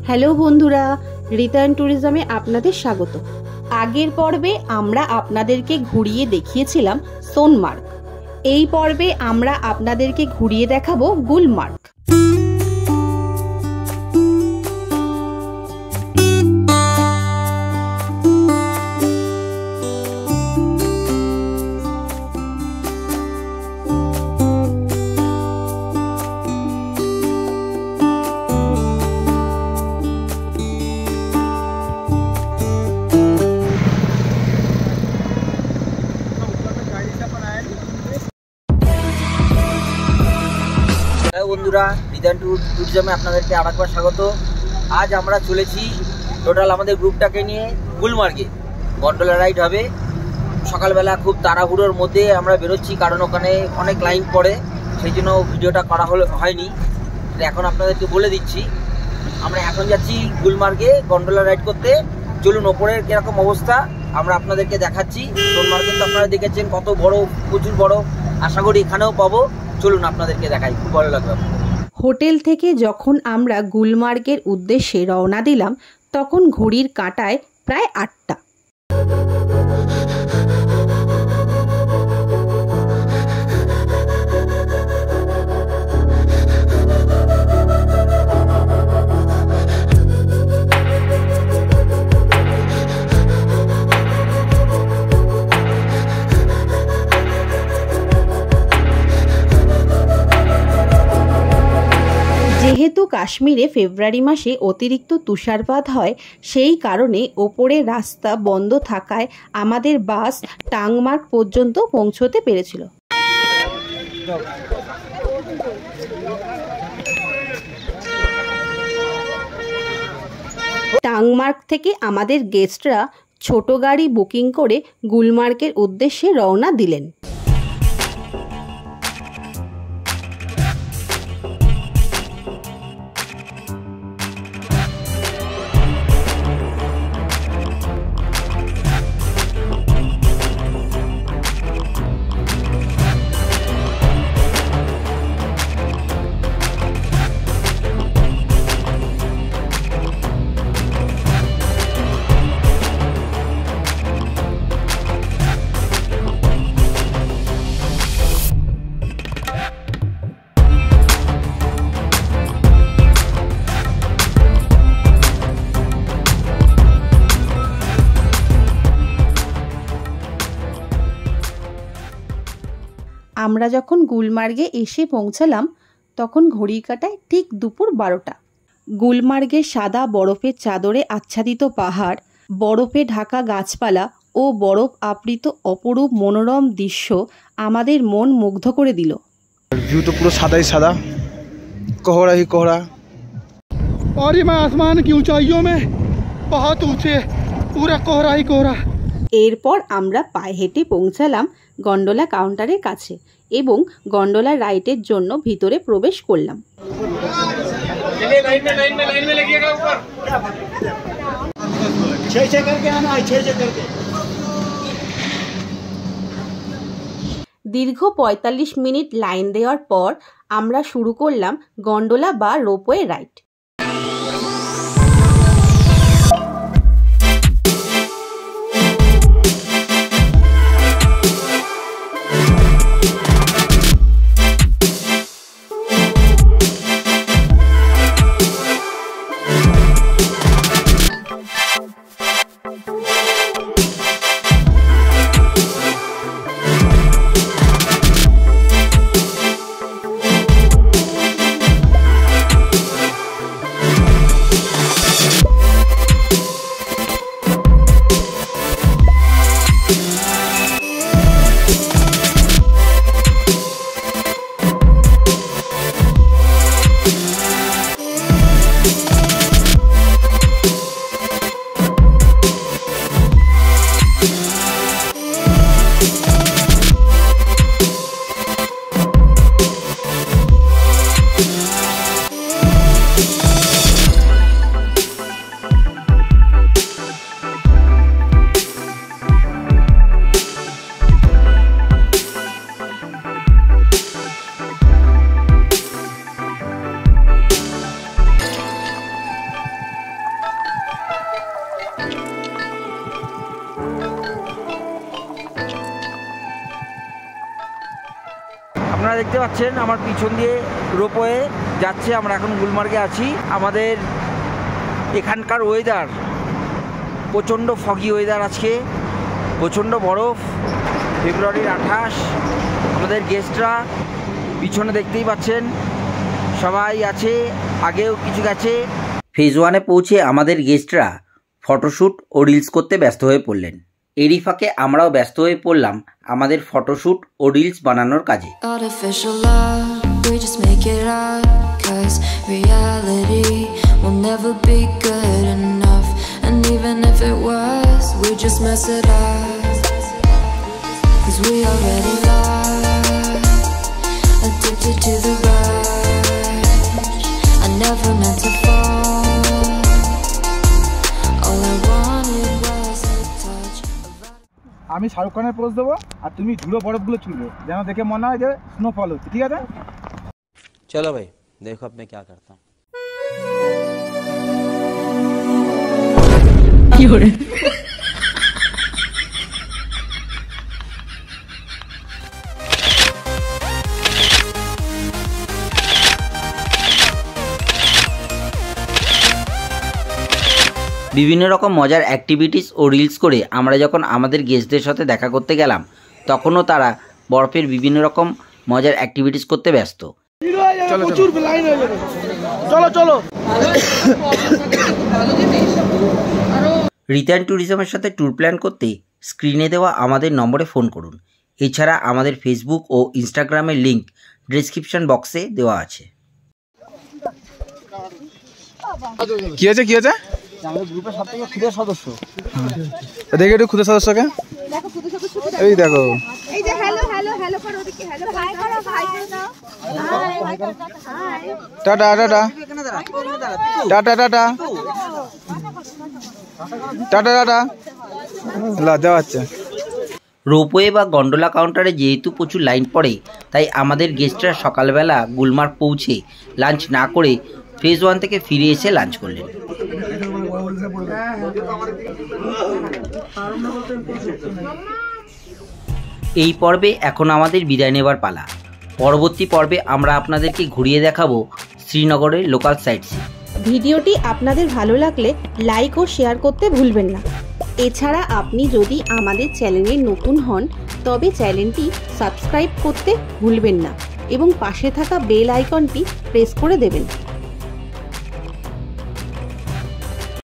Hello বন্ধুরা, return ট্যুরিজমে আপনাদের স্বাগত। আগের পর্বে আমরা আপনাদেরকে ঘুরিয়ে দেখিয়েছিলাম সোনমার্গ। এই পর্বে আমরা আপনাদেরকে ঘুরিয়ে দেখাবো গুলমার্গ। বন্ধুরা, রিটার্ন ট্যুরিজমে আপনাদেরকে আরেকবার স্বাগত। আজ আমরা চলেছি টোটাল আমাদের গ্রুপটাকে নিয়ে গুলমার্গে। গন্ডোলা রাইড হবে। সকালবেলা খুব তাড়াহুড়োর মধ্যে আমরা বেরোচ্ছি, কারণ ওখানে অনেক লাইন পড়ে, সেই জন্য ভিডিওটা করা হয়নি। এখন আপনাদেরকে বলে দিচ্ছি, আমরা এখন যাচ্ছি গুলমার্গে গন্ডোলা রাইড করতে। চলুন ওপরের কীরকম অবস্থা আমরা আপনাদেরকে দেখাচ্ছি। সোনমার্গে তো আপনারা দেখেছেন কত বড়, প্রচুর বড়। আশা করি এখানেও পাবো। চলুন আপনাদেরকে দেখাই, খুব ভালো লাগবে। হোটেল থেকে যখন আমরা গুলমার্গের উদ্দেশ্যে রওনা দিলাম, তখন ঘড়ির কাঁটায় প্রায় ৮টা। যেহেতু কাশ্মীরে ফেব্রুয়ারি মাসে অতিরিক্ত তুষারপাত হয়, সেই কারণে ওপরে রাস্তা বন্ধ থাকায় আমাদের বাস টাংমার্গ পর্যন্ত পৌঁছতে পেরেছিল। টাংমার্গ থেকে আমাদের গেস্টরা ছোট গাড়ি বুকিং করে গুলমার্গের উদ্দেশ্যে রওনা দিলেন। আমরা যখন গুলমার্গে এসে পৌঁছালাম, তখন ঘড়ির কাঁটায় ঠিক দুপুর 12টা। গুলমার্গের সাদা বরফের চাদরে আচ্ছাদিত পাহাড়, বরফে ঢাকা গাছপালা ও বরফ আবৃত অপরূপ মনোরম দৃশ্য আমাদের মন মুগ্ধ করে দিল। ভিউ তো পুরো সাদাই সাদা, कोहरा ही कोहरा। और ये मैं आसमान की ऊंचाइयों में बहुत ऊंचे, पूरा कोहरा ही कोहरा। এরপর আমরা পায়ে হেঁটে পৌঁছালাম গন্ডোলা কাউন্টারের কাছে এবং গন্ডোলা রাইডের জন্য ভিতরে প্রবেশ করলাম। দীর্ঘ ৪৫ মিনিট লাইন দেওয়ার পর আমরা শুরু করলাম গন্ডোলা বা রোপওয়ে রাইড। দেখতে পাচ্ছেন আমার পিছন দিয়ে রোপওয়ে যাচ্ছে। আমরা এখন গুলমার্গে আছি। আমাদের এখানকার ওয়েদার প্রচণ্ড ফগি ওয়েদার, আজকে প্রচণ্ড বরফ। ফেব্রুয়ারির 28। আমাদের গেস্টরা পিছনে দেখতেই পাচ্ছেন সবাই আছে, আগেও কিছু গেছে। ফেজ 1-এ পৌঁছে আমাদের গেস্টরা ফটোশ্যুট ও রিলস করতে ব্যস্ত হয়ে পড়লেন। এরই ফাঁকে আমরাও ব্যস্ত হয়ে পড়লাম আমাদের ফটোশ্যুট ও রিলস বানানোর কাজে। আমি শাহরুখ খানের পোজ দেবো আর তুমি ধুলো বরফগুলো ছুঁড়বে, যেন দেখে মনে হয় যে স্নোফল হচ্ছে। ঠিক আছে, चलो भाई देखो अब मैं क्या करता हूँ। বিভিন্ন রকম মজার অ্যাক্টিভিটিস ও রিলস করে আমরা যখন আমাদের গেস্টদের সাথে দেখা করতে গেলাম, তখনও তারা বরফের বিভিন্ন রকম মজার অ্যাক্টিভিটিস করতে ব্যস্ত। রিটার্ন ট্যুরিজমের সাথে ট্যুর প্ল্যান করতে স্ক্রিনে দেওয়া আমাদের নম্বরে ফোন করুন। এছাড়া আমাদের ফেসবুক ও ইনস্টাগ্রামের লিঙ্ক ডেসক্রিপশন বক্সে দেওয়া আছে। কি আছে কি আছে? আমাদের গ্রুপের সবথেকে ক্ষুদে সদস্য, দেখে একটু ক্ষুদে সদস্যকে এই দেখো। এই যে হ্যালো হ্যালো হ্যালো করো, ওদিকে হ্যালো হাই করো, হাই করে দাও, high high tata tata tata tata tata tata দেওয়া হচ্ছে। রোপওয়ে বা গন্ডোলা কাউন্টারে যেহেতু প্রচুর লাইন পড়ে, তাই আমাদের গেস্টরা সকালবেলা গুলমার্গ পৌঁছে লাঞ্চ না করে ফেজ 1 থেকে ফিরে এসে লাঞ্চ করলেন। এই পর্বে এখন আমাদের বিদায় নেবার পালা। পরবর্তী পর্বে আমরা আপনাদেরকে ঘুরিয়ে দেখাবো শ্রীনগরের লোকাল সাইটসিং। ভিডিওটি আপনাদের ভালো লাগলে লাইক ও শেয়ার করতে ভুলবেন না। এছাড়া আপনি যদি আমাদের চ্যানেলে নতুন হন তবে চ্যানেলটি সাবস্ক্রাইব করতে ভুলবেন না এবং পাশে থাকা বেল আইকনটি প্রেস করে দেবেন।